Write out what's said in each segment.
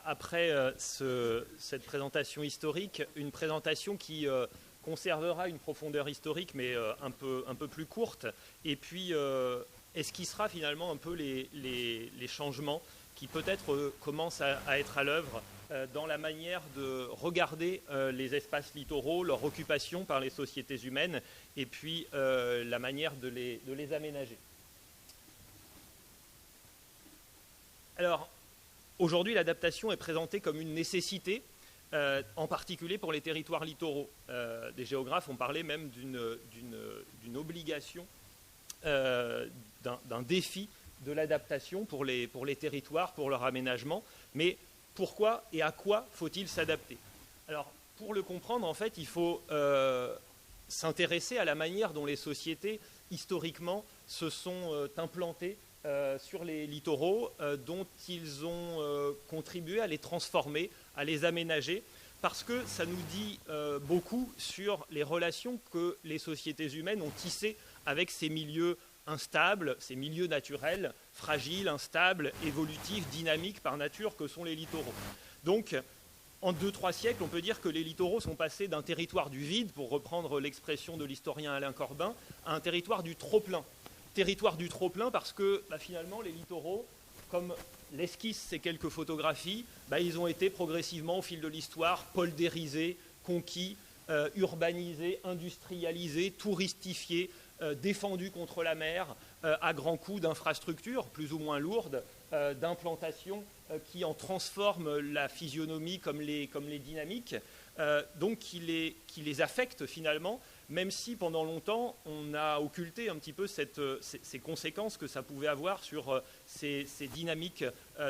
après cette présentation historique, une présentation qui conservera une profondeur historique, mais un peu plus courte, et puis esquissera finalement un peu les changements qui peut-être commencent à être à l'œuvre dans la manière de regarder les espaces littoraux, leur occupation par les sociétés humaines, et puis la manière de les aménager. Alors, aujourd'hui, l'adaptation est présentée comme une nécessité, en particulier pour les territoires littoraux. Des géographes ont parlé même d'une obligation, d'un défi de l'adaptation pour les territoires, pour leur aménagement. Mais pourquoi et à quoi faut-il s'adapter? Alors, pour le comprendre, en fait, il faut s'intéresser à la manière dont les sociétés, historiquement, se sont implantées sur les littoraux, dont ils ont contribué à les transformer, à les aménager, parce que ça nous dit beaucoup sur les relations que les sociétés humaines ont tissées avec ces milieux instables, ces milieux naturels, fragiles, instables, évolutifs, dynamiques par nature que sont les littoraux. Donc, en 2-3 siècles, on peut dire que les littoraux sont passés d'un territoire du vide, pour reprendre l'expression de l'historien Alain Corbin, à un territoire du trop-plein. Territoire du trop-plein parce que finalement les littoraux, comme l'esquisse ces quelques photographies, ils ont été progressivement au fil de l'histoire poldérisés, conquis, urbanisés, industrialisés, touristifiés, défendus contre la mer, à grands coups d'infrastructures plus ou moins lourdes, d'implantations qui en transforment la physionomie comme les dynamiques, donc qui les affectent finalement, même si pendant longtemps on a occulté un petit peu ces conséquences que ça pouvait avoir sur ces dynamiques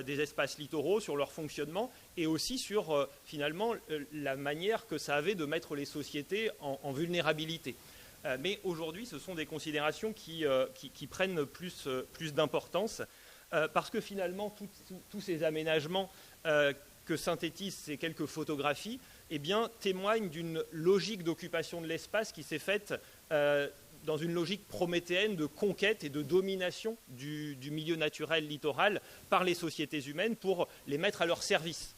des espaces littoraux, sur leur fonctionnement, et aussi sur finalement la manière que ça avait de mettre les sociétés en vulnérabilité. Mais aujourd'hui, ce sont des considérations qui prennent plus d'importance, parce que finalement, tous ces aménagements que synthétisent ces quelques photographies, témoignent d'une logique d'occupation de l'espace qui s'est faite dans une logique prométhéenne de conquête et de domination du milieu naturel littoral par les sociétés humaines pour les mettre à leur service,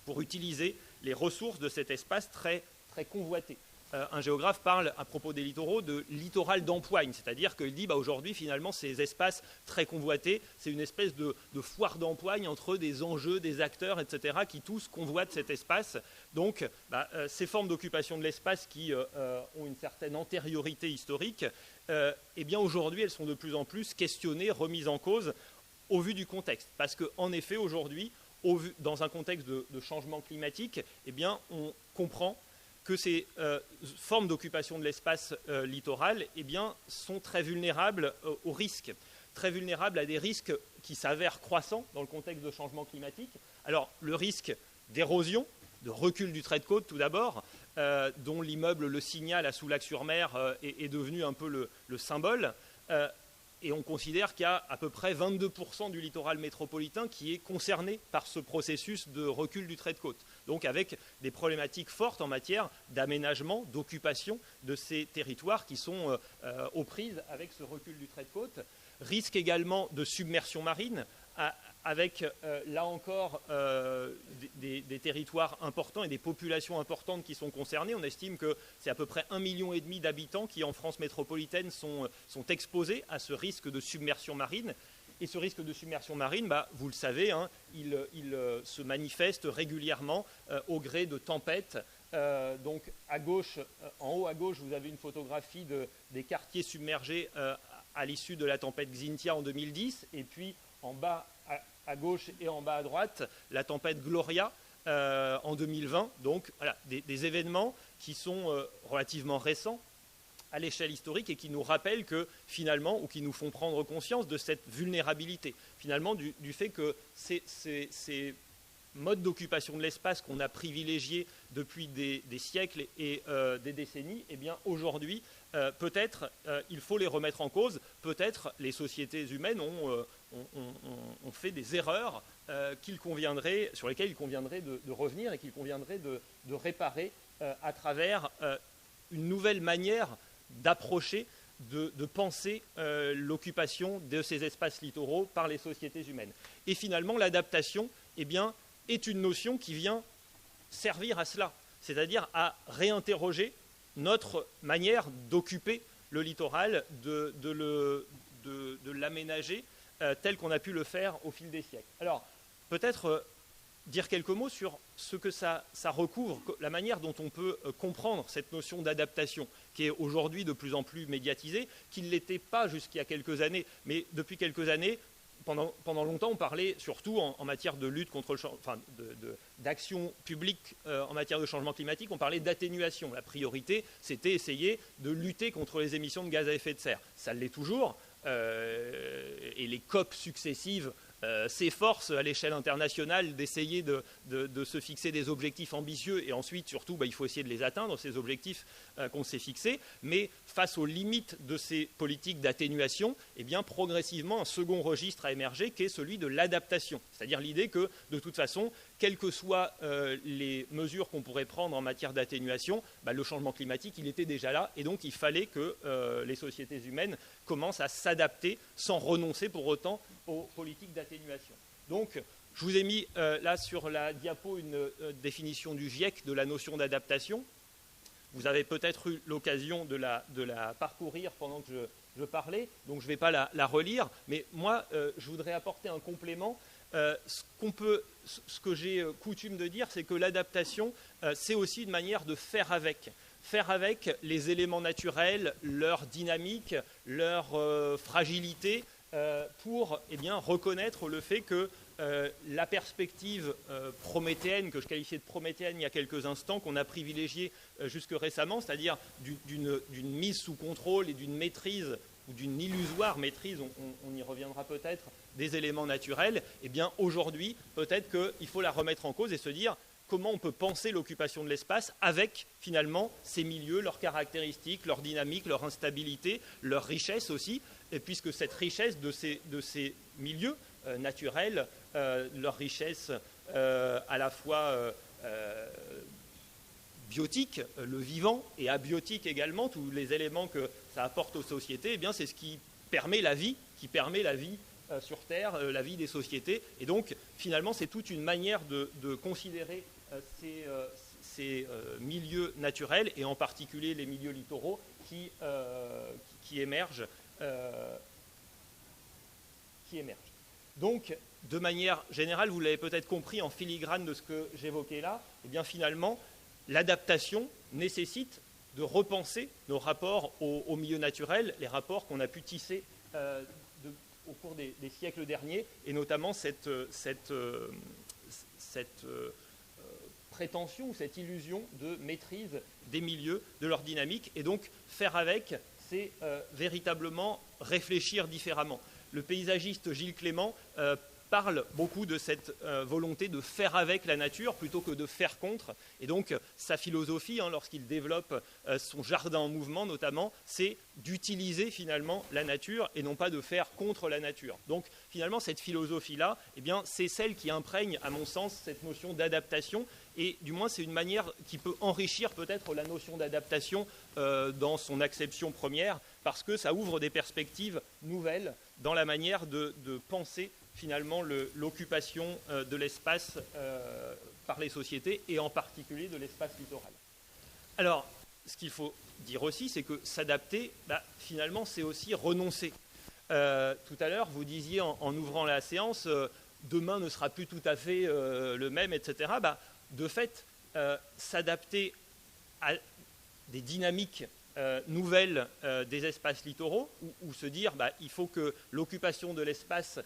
pour utiliser les ressources de cet espace très, très convoité. Un géographe parle à propos des littoraux de littoral d'empoigne, c'est-à-dire qu'il dit aujourd'hui finalement ces espaces très convoités, c'est une espèce de foire d'empoigne entre des enjeux, des acteurs, etc., qui tous convoitent cet espace. Donc ces formes d'occupation de l'espace qui ont une certaine antériorité historique, aujourd'hui elles sont de plus en plus questionnées, remises en cause au vu du contexte. Parce qu'en effet aujourd'hui, dans un contexte de changement climatique, on comprend que ces formes d'occupation de l'espace littoral sont très vulnérables aux risques, très vulnérables à des risques qui s'avèrent croissants dans le contexte de changement climatique. Alors, le risque d'érosion, de recul du trait de côte tout d'abord, dont l'immeuble Le Signal à Soulac-sur-Mer est devenu un peu le symbole, et on considère qu'il y a à peu près 22% du littoral métropolitain qui est concerné par ce processus de recul du trait de côte. Donc avec des problématiques fortes en matière d'aménagement, d'occupation de ces territoires qui sont aux prises avec ce recul du trait de côte. Risque également de submersion marine, avec là encore des territoires importants et des populations importantes qui sont concernées. On estime que c'est à peu près 1,5 million d'habitants qui en France métropolitaine sont exposés à ce risque de submersion marine. Et ce risque de submersion marine, vous le savez, il se manifeste régulièrement au gré de tempêtes. Donc à gauche, en haut à gauche, vous avez une photographie des quartiers submergés à l'issue de la tempête Xynthia en 2010, et puis en bas à gauche et en bas à droite, la tempête Gloria en 2020. Donc voilà, des événements qui sont relativement récents à l'échelle historique et qui nous rappellent que finalement, ou qui nous font prendre conscience de cette vulnérabilité, finalement du fait que ces modes d'occupation de l'espace qu'on a privilégiés depuis des siècles et des décennies, aujourd'hui, peut-être il faut les remettre en cause, peut-être les sociétés humaines ont fait des erreurs sur lesquelles il conviendrait de revenir et qu'il conviendrait de réparer à travers une nouvelle manière d'approcher, de penser l'occupation de ces espaces littoraux par les sociétés humaines. Et finalement, l'adaptation, est une notion qui vient servir à cela, c'est-à-dire à réinterroger notre manière d'occuper le littoral, de l'aménager tel qu'on a pu le faire au fil des siècles. Alors, peut-être dire quelques mots sur ce que ça recouvre, la manière dont on peut comprendre cette notion d'adaptation, qui est aujourd'hui de plus en plus médiatisée, qui ne l'était pas jusqu'il y a quelques années, mais depuis quelques années, pendant longtemps, on parlait surtout en matière de lutte contre d'action publique en matière de changement climatique, on parlait d'atténuation. La priorité, c'était essayer de lutter contre les émissions de gaz à effet de serre. Ça l'est toujours, et les COP successives s'efforcent à l'échelle internationale d'essayer de se fixer des objectifs ambitieux et ensuite, surtout, il faut essayer de les atteindre, ces objectifs qu'on s'est fixés. Mais face aux limites de ces politiques d'atténuation, eh bien, progressivement, un second registre a émergé qui est celui de l'adaptation. C'est-à-dire l'idée que, de toute façon, quelles que soient les mesures qu'on pourrait prendre en matière d'atténuation, le changement climatique, il était déjà là et donc il fallait que les sociétés humaines commencent à s'adapter sans renoncer pour autant aux politiques d'atténuation. Donc, je vous ai mis là sur la diapo une définition du GIEC de la notion d'adaptation. Vous avez peut-être eu l'occasion de la parcourir pendant que je parlais, donc je ne vais pas la relire, mais moi, je voudrais apporter un complément. Ce que j'ai coutume de dire, c'est que l'adaptation, c'est aussi une manière de faire avec les éléments naturels, leur dynamique, leur fragilité, pour reconnaître le fait que la perspective prométhéenne, que je qualifiais de prométhéenne il y a quelques instants, qu'on a privilégiée jusque récemment, c'est-à-dire d'une mise sous contrôle et d'une maîtrise ou d'une illusoire maîtrise, on y reviendra peut-être, des éléments naturels, eh bien aujourd'hui, peut-être qu'il faut la remettre en cause et se dire comment on peut penser l'occupation de l'espace avec, finalement, ces milieux, leurs caractéristiques, leur dynamique, leur instabilité, leur richesse aussi, et puisque cette richesse de ces milieux naturels, leur richesse à la fois biotique, le vivant, et abiotique également, tous les éléments que ça apporte aux sociétés, eh bien c'est ce qui permet la vie, sur Terre, la vie des sociétés. Et donc, finalement, c'est toute une manière de considérer ces milieux naturels, et en particulier les milieux littoraux, qui émergent. Donc, de manière générale, vous l'avez peut-être compris en filigrane de ce que j'évoquais là, eh bien finalement, l'adaptation nécessite de repenser nos rapports au milieu naturel, les rapports qu'on a pu tisser au cours des siècles derniers, et notamment cette prétention ou cette illusion de maîtrise des milieux, de leur dynamique, et donc faire avec, c'est véritablement réfléchir différemment. Le paysagiste Gilles Clément parle beaucoup de cette volonté de faire avec la nature plutôt que de faire contre. Et donc, sa philosophie, lorsqu'il développe son jardin en mouvement notamment, c'est d'utiliser finalement la nature et non pas de faire contre la nature. Donc, finalement, cette philosophie-là, eh bien, c'est celle qui imprègne, à mon sens, cette notion d'adaptation. Et du moins, c'est une manière qui peut enrichir peut-être la notion d'adaptation dans son acception première, parce que ça ouvre des perspectives nouvelles dans la manière de penser finalement l'occupation de l'espace par les sociétés, et en particulier de l'espace littoral. Alors, ce qu'il faut dire aussi, c'est que s'adapter, finalement, c'est aussi renoncer. Tout à l'heure, vous disiez en ouvrant la séance, demain ne sera plus tout à fait le même, etc. De fait, s'adapter à des dynamiques nouvelles des espaces littoraux, ou se dire il faut que l'occupation de l'espace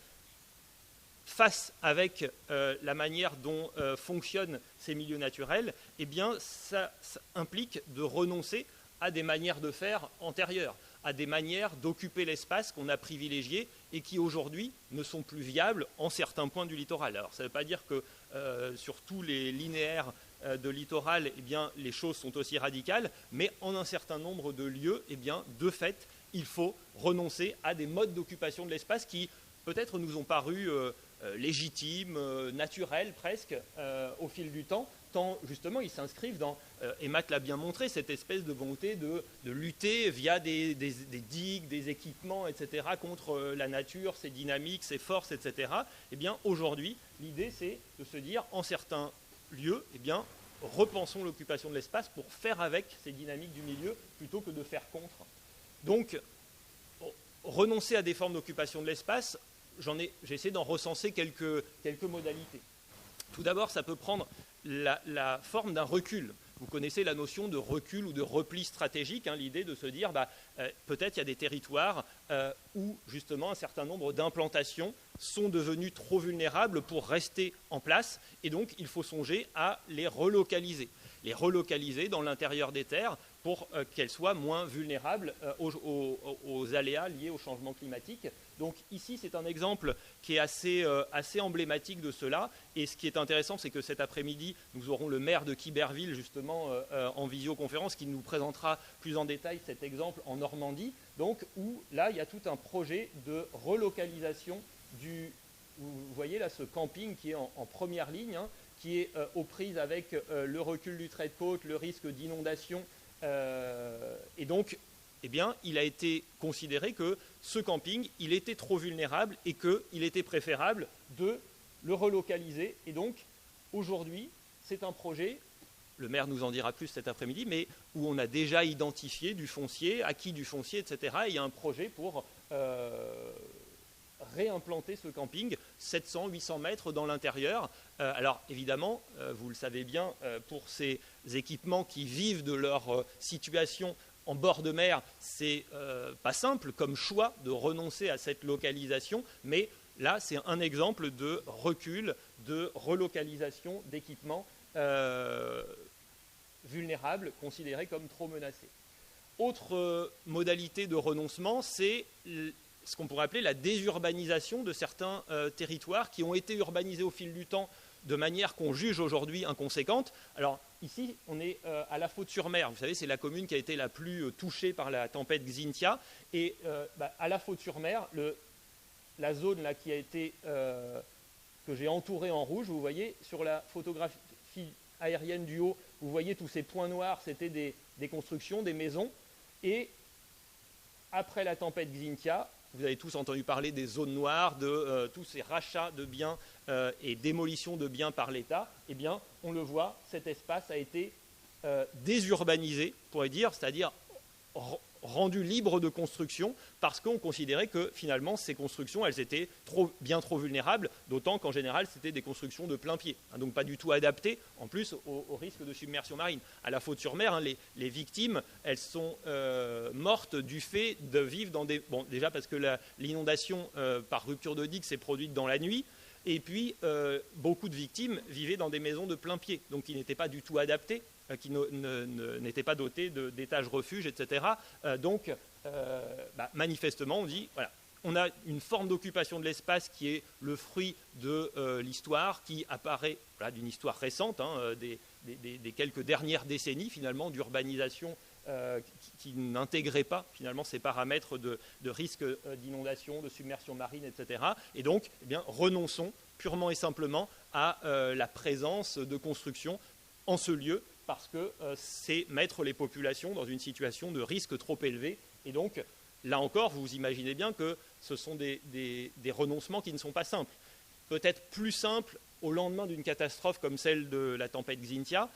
face avec la manière dont fonctionnent ces milieux naturels, eh bien, ça implique de renoncer à des manières de faire antérieures, à des manières d'occuper l'espace qu'on a privilégiées et qui aujourd'hui ne sont plus viables en certains points du littoral. Alors, ça ne veut pas dire que sur tous les linéaires de littoral, eh bien, les choses sont aussi radicales, mais en un certain nombre de lieux, eh bien, de fait, il faut renoncer à des modes d'occupation de l'espace qui peut-être nous ont paru légitimes, naturels presque, au fil du temps, tant justement ils s'inscrivent dans et Matt l'a bien montré, cette espèce de volonté de lutter via des digues, des équipements, etc., contre la nature, ses dynamiques, ses forces, etc. Eh bien, aujourd'hui, l'idée, c'est de se dire, en certains lieux, eh bien, repensons l'occupation de l'espace pour faire avec ces dynamiques du milieu plutôt que de faire contre. Donc, renoncer à des formes d'occupation de l'espace, j'ai essayé d'en recenser quelques modalités. Tout d'abord, ça peut prendre la forme d'un recul. Vous connaissez la notion de recul ou de repli stratégique, l'idée de se dire peut-être il y a des territoires où justement un certain nombre d'implantations sont devenues trop vulnérables pour rester en place et donc il faut songer à les relocaliser dans l'intérieur des terres pour qu'elles soient moins vulnérables aux aléas liés au changement climatique. Donc ici, c'est un exemple qui est assez emblématique de cela. Et ce qui est intéressant, c'est que cet après-midi, nous aurons le maire de Quiberville, justement, en visioconférence, qui nous présentera plus en détail cet exemple en Normandie, donc, où là, il y a tout un projet de relocalisation vous voyez là ce camping qui est en première ligne, qui est aux prises avec le recul du trait de côte, le risque d'inondation. Et donc, eh bien, il a été considéré que ce camping, il était trop vulnérable et qu'il était préférable de le relocaliser. Et donc, aujourd'hui, c'est un projet, le maire nous en dira plus cet après-midi, mais où on a déjà identifié du foncier, acquis du foncier, etc. Et il y a un projet pour réimplanter ce camping, 700-800 mètres dans l'intérieur. Alors évidemment, vous le savez bien, pour ces équipements qui vivent de leur situation en bord de mer, c'est pas simple comme choix de renoncer à cette localisation, mais là c'est un exemple de recul, de relocalisation d'équipements vulnérables, considérés comme trop menacés. Autre modalité de renoncement, c'est ce qu'on pourrait appeler la désurbanisation de certains territoires qui ont été urbanisés au fil du temps de manière qu'on juge aujourd'hui inconséquente. Alors ici, on est à La Faute-sur-Mer. Vous savez, c'est la commune qui a été la plus touchée par la tempête Xynthia. Et à La Faute-sur-Mer, la zone là qui a été que j'ai entourée en rouge, vous voyez, sur la photographie aérienne du haut, vous voyez tous ces points noirs, c'était des constructions, des maisons. Et après la tempête Xynthia, vous avez tous entendu parler des zones noires, de tous ces rachats de biens et démolitions de biens par l'État. Eh bien, on le voit, cet espace a été désurbanisé, on pourrait dire, c'est-à-dire rendu libre de construction parce qu'on considérait que finalement ces constructions elles étaient bien trop vulnérables, d'autant qu'en général c'était des constructions de plein pied, donc pas du tout adaptées en plus au risque de submersion marine. À La Faute-sur-Mer, les victimes elles sont mortes du fait de vivre dans des... Bon, déjà parce que l'inondation par rupture de digue s'est produite dans la nuit, et puis beaucoup de victimes vivaient dans des maisons de plein pied, donc qui n'étaient pas du tout adaptées, qui n'étaient pas dotés d'étages refuges, etc. Donc, manifestement, on dit, voilà, on a une forme d'occupation de l'espace qui est le fruit de l'histoire, qui apparaît d'une histoire récente, des quelques dernières décennies, finalement, d'urbanisation qui n'intégrait pas, finalement, ces paramètres de risque d'inondation, de submersion marine, etc. Et donc, eh bien, renonçons purement et simplement à la présence de construction en ce lieu, parce que c'est mettre les populations dans une situation de risque trop élevé. Et donc, là encore, vous imaginez bien que ce sont des renoncements qui ne sont pas simples. Peut-être plus simples au lendemain d'une catastrophe comme celle de la tempête Xynthia.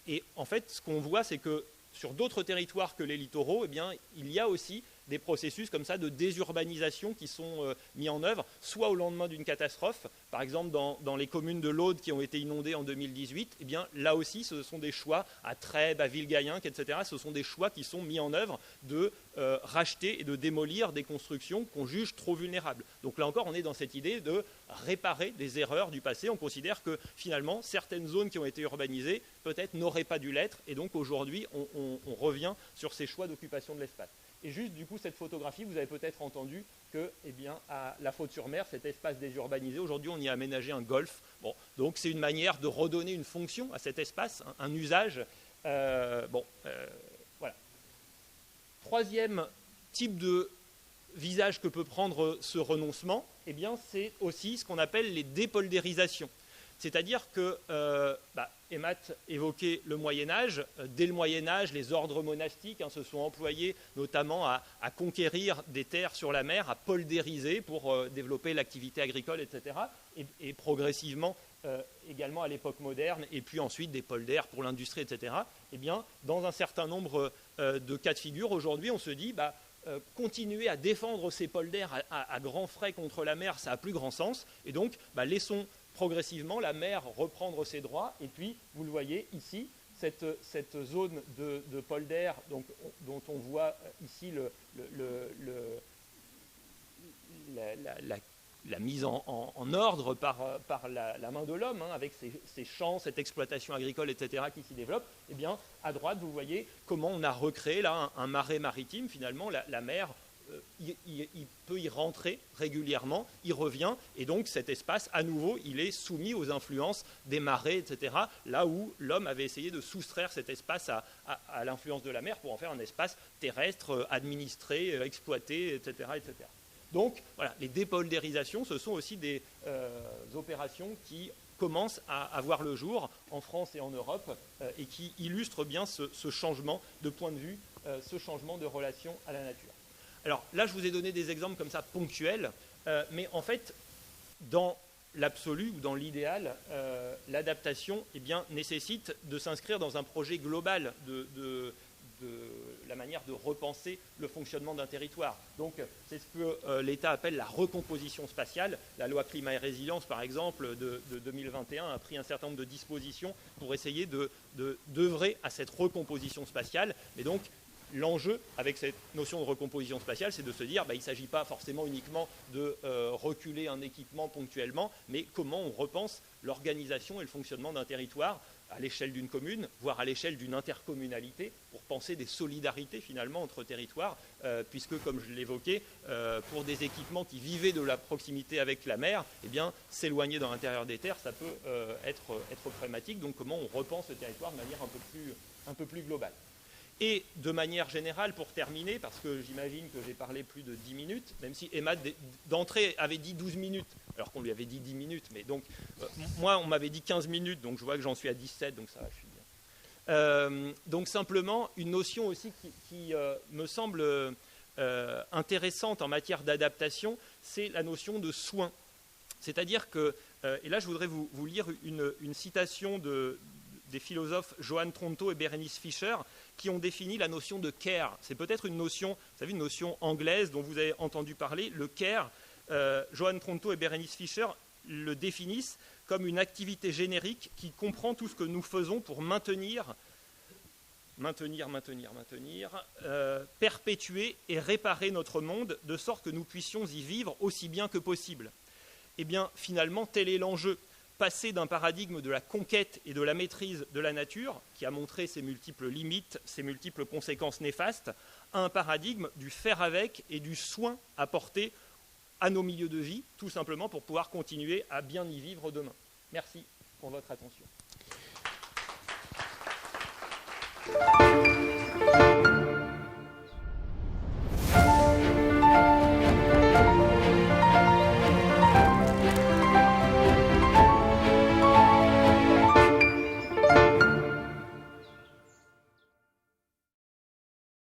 Et en fait, ce qu'on voit, c'est que sur d'autres territoires que les littoraux, eh bien, il y a aussi des processus comme ça de désurbanisation qui sont mis en œuvre, soit au lendemain d'une catastrophe, par exemple dans les communes de l'Aude qui ont été inondées en 2018, eh bien, là aussi ce sont des choix à Trèbes, à Villegayenc, etc. Ce sont des choix qui sont mis en œuvre de racheter et de démolir des constructions qu'on juge trop vulnérables. Donc là encore, on est dans cette idée de réparer des erreurs du passé. On considère que finalement, certaines zones qui ont été urbanisées peut-être n'auraient pas dû l'être, et donc aujourd'hui, on revient sur ces choix d'occupation de l'espace. Et juste, du coup, cette photographie, vous avez peut-être entendu que, eh bien, à La Faute-sur-Mer, cet espace désurbanisé, aujourd'hui, on y a aménagé un golf. Bon, donc, c'est une manière de redonner une fonction à cet espace, un usage. Voilà. Troisième type de visage que peut prendre ce renoncement, eh bien, c'est aussi ce qu'on appelle les dépoldérisations. C'est-à-dire que Emmat évoquait le Moyen-Âge. Dès le Moyen-Âge, les ordres monastiques se sont employés notamment à conquérir des terres sur la mer, à poldériser pour développer l'activité agricole, etc. Et progressivement, également à l'époque moderne, et puis ensuite des polders pour l'industrie, etc. Eh bien, dans un certain nombre de cas de figure, aujourd'hui, on se dit continuer à défendre ces polders à grands frais contre la mer, ça n'a plus grand sens. Et donc, laissons progressivement la mer reprendre ses droits. Et puis, vous le voyez ici, cette zone de polder dont on voit ici la mise en ordre par la main de l'homme, avec ces champs, cette exploitation agricole, etc., qui s'y développe, eh bien, à droite, vous voyez comment on a recréé là un marais maritime. Finalement, la mer, il peut y rentrer régulièrement, il revient, et donc cet espace, à nouveau, il est soumis aux influences des marées, etc., là où l'homme avait essayé de soustraire cet espace à l'influence de la mer pour en faire un espace terrestre, administré, exploité, etc., etc. Donc, voilà, les dépoldérisations, ce sont aussi des opérations qui commencent à avoir le jour en France et en Europe et qui illustrent bien ce changement de point de vue, ce changement de relation à la nature. Alors là, je vous ai donné des exemples comme ça ponctuels, mais en fait, dans l'absolu ou dans l'idéal, l'adaptation nécessite de s'inscrire dans un projet global de la manière de repenser le fonctionnement d'un territoire. Donc, c'est ce que l'État appelle la recomposition spatiale. La loi climat et résilience, par exemple, de 2021 a pris un certain nombre de dispositions pour essayer d'œuvrer à cette recomposition spatiale. Et donc, l'enjeu avec cette notion de recomposition spatiale, c'est de se dire il ne s'agit pas forcément uniquement de reculer un équipement ponctuellement, mais comment on repense l'organisation et le fonctionnement d'un territoire à l'échelle d'une commune, voire à l'échelle d'une intercommunalité, pour penser des solidarités finalement entre territoires, puisque, comme je l'évoquais, pour des équipements qui vivaient de la proximité avec la mer, s'éloigner dans l'intérieur des terres, ça peut être problématique. Donc comment on repense le territoire de manière un peu plus globale. Et de manière générale, pour terminer, parce que j'imagine que j'ai parlé plus de 10 minutes, même si Emma d'entrée avait dit 12 minutes, alors qu'on lui avait dit 10 minutes, mais donc moi on m'avait dit 15 minutes, donc je vois que j'en suis à 17, donc ça va, je suis bien. Donc simplement, une notion aussi qui me semble intéressante en matière d'adaptation, c'est la notion de soin. C'est-à-dire que, et là je voudrais vous lire une citation des philosophes Johann Tronto et Berenice Fischer, qui ont défini la notion de care. C'est peut-être une notion, vous savez, une notion anglaise dont vous avez entendu parler, le care. Johann Tronto et Berenice Fischer le définissent comme une activité générique qui comprend tout ce que nous faisons pour maintenir, perpétuer et réparer notre monde, de sorte que nous puissions y vivre aussi bien que possible. Eh bien, finalement, tel est l'enjeu. Passer d'un paradigme de la conquête et de la maîtrise de la nature, qui a montré ses multiples limites, ses multiples conséquences néfastes, à un paradigme du faire avec et du soin apporté à nos milieux de vie, tout simplement pour pouvoir continuer à bien y vivre demain. Merci pour votre attention.